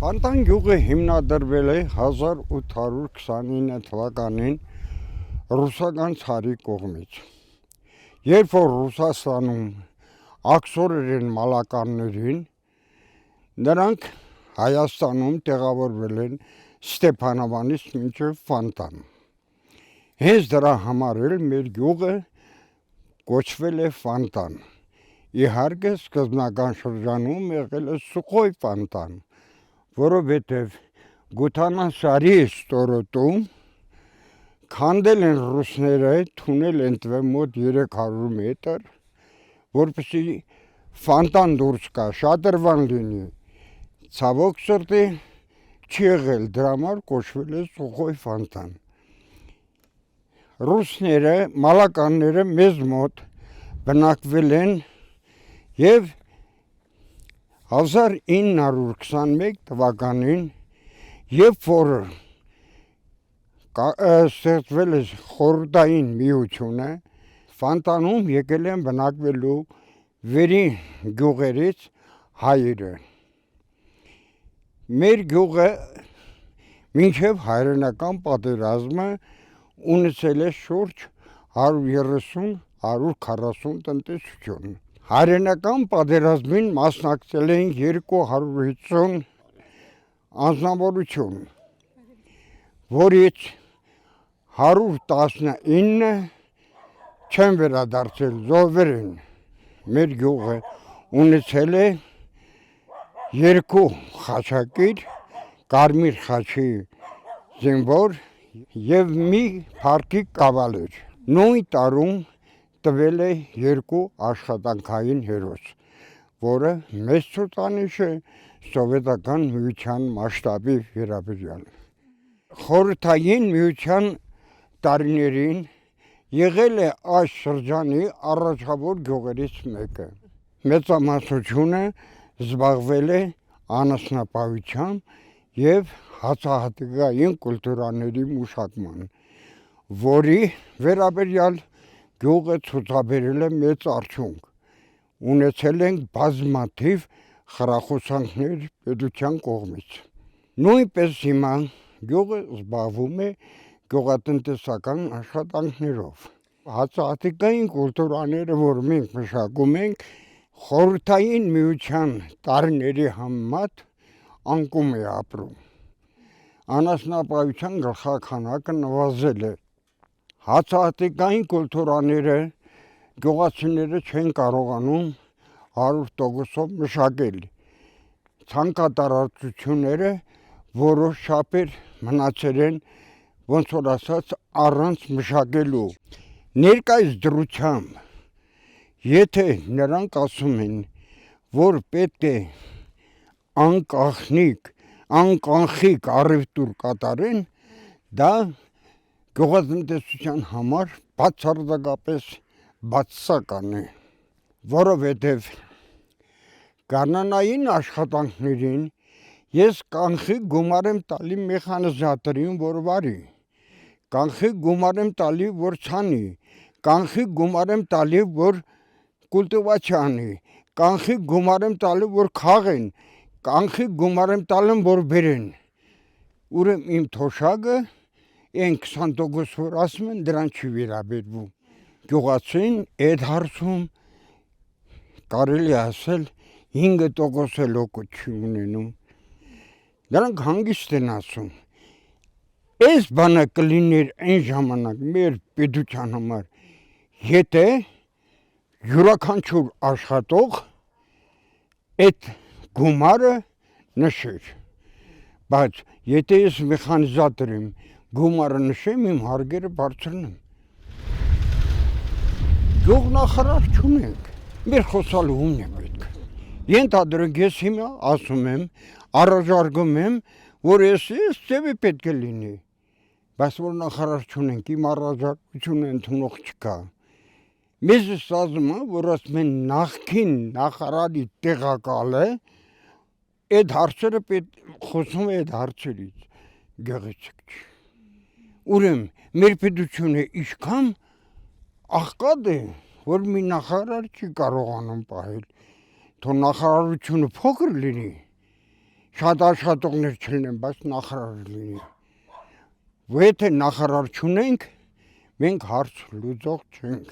Ֆանտան գյուղը հիմնադրվել է 1829 թվականին ռուսական ցարի կողմից։ Երբ որ Ռուսաստանում աքսորեր են մալականներին, նրանք Հայաստանում տեղավորվել են Ստեփանավանից մինչև Ֆանտան։ Հենց դրա համար էլ մեր գյուղը կոչվել է Ֆանտան։ Իհարկե սկզբնական շրջանում եղել է Սուխոյ Ֆանտան, որովհետև Գութանան Սարի ստորոտում քանդել են ռուսները, թունել ընդվե մոտ 300 մետր, որպեսզի Ֆանտան դուրս կա, շատրվան լինի։ Ցավոք սրտի չի եղել, դրա համար կոչվել է Սուխոյ Ֆանտան։ Ռուսները, մալականները մեզ մոտ բնակվել են եւ 1921 թվականին, երբ որ ստեղծվել է խորհրդային միությունը, Ֆանտանում եկել են բնակվելու վերին գյուղերից հայերը։ Մեր գյուղը մինչև հայրենական պատերազմը ունեցել է շուրջ 130-140 տնտեսություն։ Հայրենական պատերազմին մասնակցել են 250 անձնավորություն, որից 119 չեն վերադարձել, զոհվել են։ Մեր գյուղը ունեցել է 2 խաչակիր, կարմիր խաչի զինվոր եւ մի փառքի կավալեր։ Նույն տարում տվել է 2 աշխատանքային հերոս, որը մեծ ցուցանիշ է սովետական միության մասշտաբի վերաբերյալ։ Խորհրդային միության տարիներին եղել է այս շրջանի առաջավոր գյուղերից մեկը։ Մեծամասնությունը զբաղվել է անասնապահությամբ եւ հացահատիկային կուլտուրաների մշակման, որի վերաբերյալ գյուղը ցուցաբերել է մեծ արդյունք։ Ունեցել ենք բազմաթիվ խրախուսանքներ պետության կողմից։ Նույնպես հիմա գյուղը զբաղվում է գյուղատնտեսական աշխատանքներով։ Հացահատիկային կուլտուրաները, որ մենք մշակում ենք, խորհրդային միության տարիների համեմատ անկում է ապրում։ Անասնապահության գլխաքանակը նվազել է։ Հացահատիկային կուլտուրաները գյուղացիները չեն կարողանում 100%-ով մշակել։ Ցանկատարածությունները որոշ չափեր մնացել են, ոնց որ ասած, առանց մշակելու։ Ներկայիս դրությամբ, եթե նրանք ասում են, որ պետք է անկախնիկ առևտուր կատարեն, դա գյուղատնտեսության համար բացարձակապես բացասական է, որովհետև գարնանային աշխատանքներին ես կանխիկ գումար եմ տալի մեխանիզատորին, որ վարի, կանխիկ գումար եմ տալի, որ ցանի, կանխիկ գումար եմ տալի, որ կուլտիվացիա անի, կանխիկ գումար եմ տալի, որ քաղեն, կանխիկ գումար եմ տալի, որ բերեն։ Ուրեմն իմ թոշակը այն 20%, որ ասում են, դրան չի վերաբերվում։ Գյուղացին այդ հարցում կարելի ասել 5% էլ օգուտ չի ունենում։ Նրանք հանգիստ են ասում։ Այս բանը կլիներ այն ժամանակ մեր պետության համար, եթե յուրաքանչյուր աշխատող այդ գումարը նշեր։ Բայց եթե ես մեխանիզատոր եմ, գումարը նշեմ, իմ հարկերը բարձրնեմ։ Գյուղնախարար չունենք, մեր խոսալու ումն է պետք։ Ենթադրենք ես հիմա ասում եմ, առաջարկում եմ, որ ես ձևի պետք է լինի, բայց որ նախարար չունենք, իմ առաջարկությունը ընդունող չկա։ Մեզ ասում է, որ ասում են նախքին նախարարի տեղակալը այդ հարցերը խոսում է այդ հարցերից, գեղեցիկ չի։ Ուրեմն մեր պետությունը ինչքան աղքատ է, որ մի նախարար չի կարողանում պահել, թող նախարարությունը փոքր լինի, շատ աշխատողներ չլինեն, բայց նախարար լինի։ Եթե նախարար չունենք, մենք հարց լուծող չենք։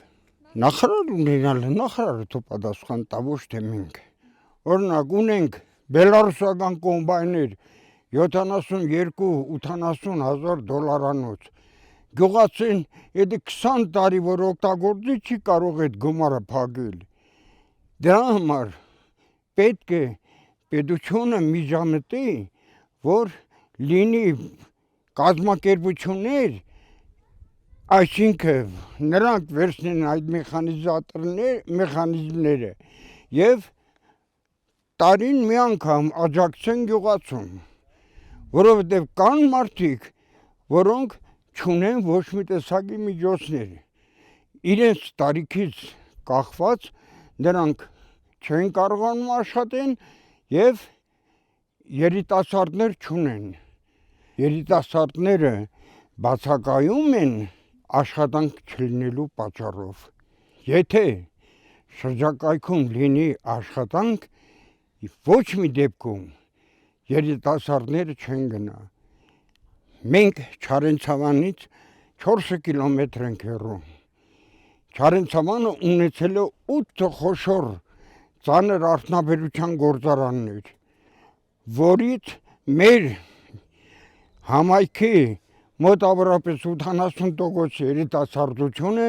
Նախարար ունենալը նախարարը թող պատասխան տա, ոչ թե մենք։ Օրինակ ունենք բելարուսական կոմբայներ 72-80 հազար դոլարանոց։ Գյուղացին եթե 20 տարի որ օգտագործի չի կարող այդ գումարը փակել։ Դրա համար պետք է պետությունը միջամտի, որ լինի կազմակերպություններ, այսինքն նրանք վերցնեն այդ մեխանիզմները եւ տարին մի անգամ աջակցեն գյուղացուն, որովհետեւ կան մարդիկ, որոնք չունեն ոչ մի տեսակի միջոցներ, իրենց տարիքից կախված նրանք չեն կարողանում աշխատեն եւ երիտասարդներ չունեն։ Երիտասարդները բացակայում են աշխատանք չլինելու պատճառով։ Եթե շրջակայքում լինի աշխատանք, ոչ մի դեպքում երիտասարդները չեն գնա։ Մենք Չարենցավանից 4 կիլոմետր ենք հեռու։ Չարենցավանը ունեցել է 8 խոշոր ծանր արդյունաբերության գործարաններ, որից մեր համայնքի մոտավորապես 80% երիտասարդությունը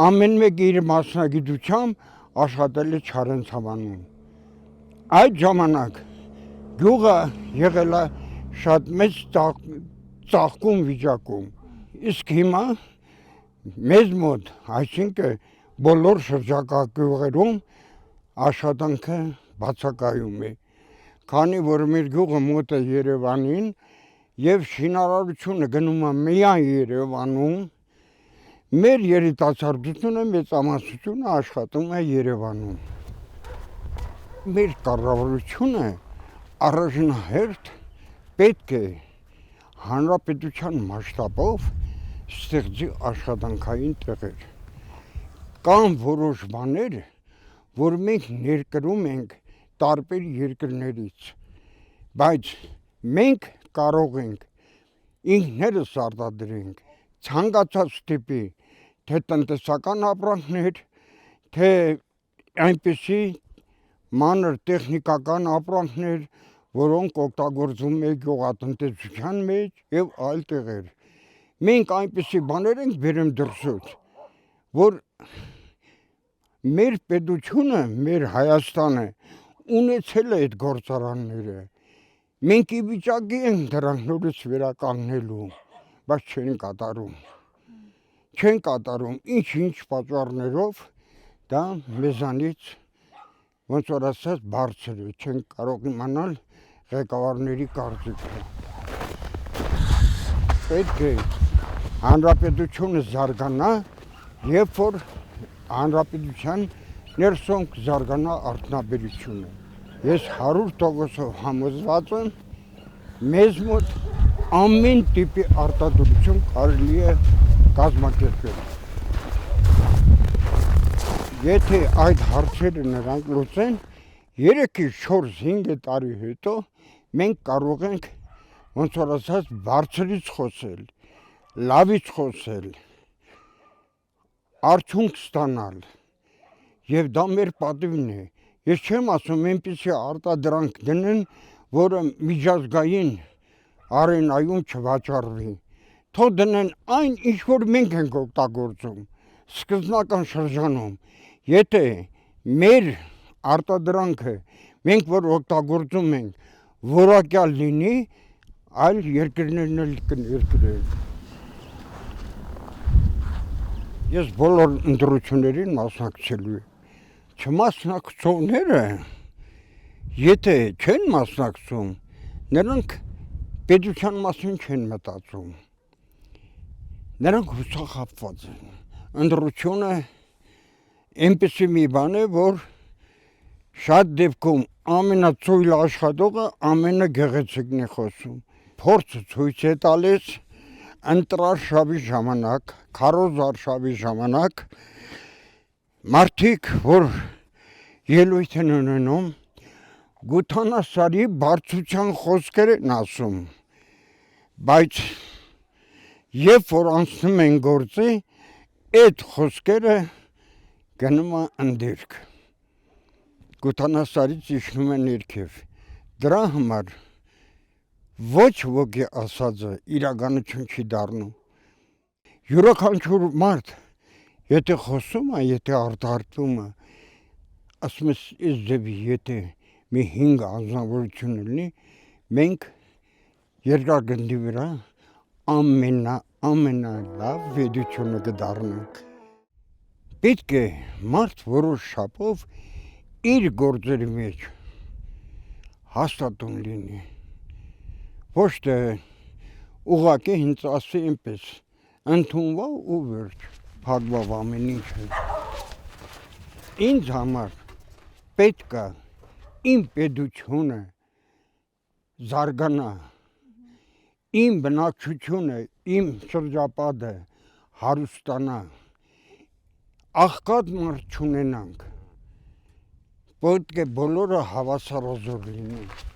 ամեն մեկը իր մասնագիտությամբ աշխատել է Չարենցավանում։ Այդ ժամանակ գյուղը եղել է շատ մեծ ծաղկում վիճակում, իսկ հիմա մեզ մոտ, այսինքն բոլոր շրջակա գյուղերում աշխատանքը բացակայում է, քանի որ մեր գյուղը մոտ է Երևանին եւ շինարարությունը գնում է միայն Երևանում, մեր երիտասարդությունը մեծամասնությունը աշխատում է Երևանում։ Մեր կառավարությունը առաջնահերթ պետք է հանրապետության մասշտաբով ստեղծի աշխատանքային տեղեր։ Կան որոշ բաներ, որ մենք ներկրում ենք տարբեր երկրներից, բայց մենք կարող ենք ինքներս արտադրենք ցանկացած տիպի թե տնտեսական ապրանքներ, թե այնպիսի մանր տեխնիկական ապրանքներ, որոնք օգտագործվում է գյուղատնտեսության մեջ եւ այլ տեղեր։ Մենք այնպիսի բաներ ենք բերում դրսից, որ մեր պետությունը, մեր Հայաստանը ունեցել է այդ գործարանները։ Մենք ի վիճակի ենք դրանք նորից վերականգնելու, բայց չեն կատարում։ Չեն կատարում ինչ պատճառներով, դա մեզանից ոնց որ ասած բարձր է, չեն կարող իմանալ ղեկավարների կարծիքը։ Պետք է հանրապետությունը զարգանա, երբ որ հանրապետության ներսում զարգանա արդյունաբերությունը։ Ես 100% համոզված եմ, մեզ մոտ ամեն տիպի արտադրություն կարելի է կազմակերպել։ Եթե այդ հարցերը նրանք լուծեն, 3-4-5 տարի հետո մենք կարող ենք ոնց որ ասած բարձրից խոսել, լավից խոսել, արդյունք ստանալ, եւ դա մեր պատիվն է։ Ես չեմ ասում այնպիսի արտադրանք դնեն, որը միջազգային արենայում չվաճառվի։ Թող դնեն այն, ինչ որ մենք ենք օգտագործում սկզբնական շրջանում։ Եթե մեր արտադրանքը մենք որ օգտագործում ենք որակյալ լինի, այլ երկրներն էլ կներկրեն։ Ես բոլոր ընտրություններին մասնակցելու եմ։ Չմասնակցողները, եթե չեն մասնակցում, նրանք պետության մասին չեն մտածում։ Նրանք հուսախաբված են։ Ընտրությունը այնպիսի մի բան է, որ շատ դեպքում ամենածույլ աշխատողը ամենագեղեցիկն է խոսում։ Փորձը ցույց է տալիս ընտրարշավի ժամանակ, քարոզարշավի ժամանակ մարդիկ, որ ելույթ են ունենում, Գութանասարի բարձրության խոսքեր են ասում, բայց երբ որ անցնում են գործի, այդ խոսքերը գնում են ընդերք, Գութանասարից իջնում են ներքև, դրա համար ոչ ոքի ասածը իրականություն չի դառնում, յուրաքանչյուր մարդ, եթե խոսում է, եթե արտահայտվում է, ասում ես այս ձևի, եթե մի 5 անձնավորություն լինի, մենք երկրագնդի վրա ամենալավ վեդությունը կդառնանք։ Պետք է մարդ որոշ չափով իր գործերի մեջ հաստատուն լինի, ոչ թե ուղղակի ինձ ասի այնպես, ընդունվա ու վերջ, փակվավ ամեն ինչը։ Ինձ համար պետք է իմ պետությունը զարգանա, իմ բնակչությունը, իմ շրջապատը հարստանա, աղքատ մարդ չունենանք, պետք է բոլորը հավասարազոր լինեն։